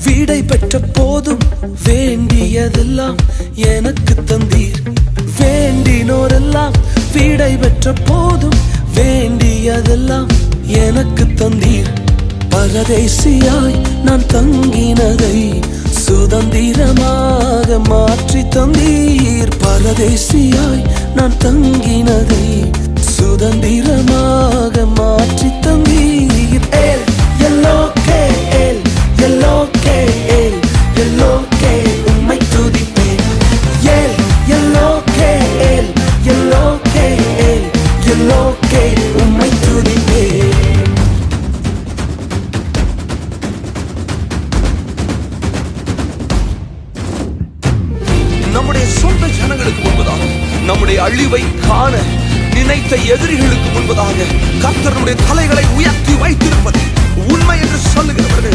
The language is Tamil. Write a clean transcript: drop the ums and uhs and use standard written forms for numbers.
வீடை பெற்ற போதும் வேண்டியதெல்லாம் எனக்கு தந்தீர். வேண்டினோரெல்லாம் வீடை பெற்ற போதும் வேண்டியதெல்லாம் எனக்கு தந்தீர். பரதேசியாய் நான் தங்கினதை சுதந்திரமாக மாற்றி தந்தீர். பரதேசியாய் நான் தங்கினதை சுதந்திரமாக மாற்றி தந்தீர். ஏல் எல்லோகே ஏல் எல்லோகே ஏல் எல்லோகே உம்மை துதிப்பேன். ஏல் எல்லோகே ஏல் எல்லோகே ஏல் எல்லோகே உம்மை துதிப்பேன். நம்முடைய சொந்த ஜனங்களுக்கு முன்பதாக நம்முடைய அழிவை காண நினைத்த எதிரிகளுக்கு முன்பதாக கர்த்தர் நம்முடைய தலைகளை உயர்த்தி வைத்திருப்பது உண்மை என்று சொல்லுகிறவர்கள்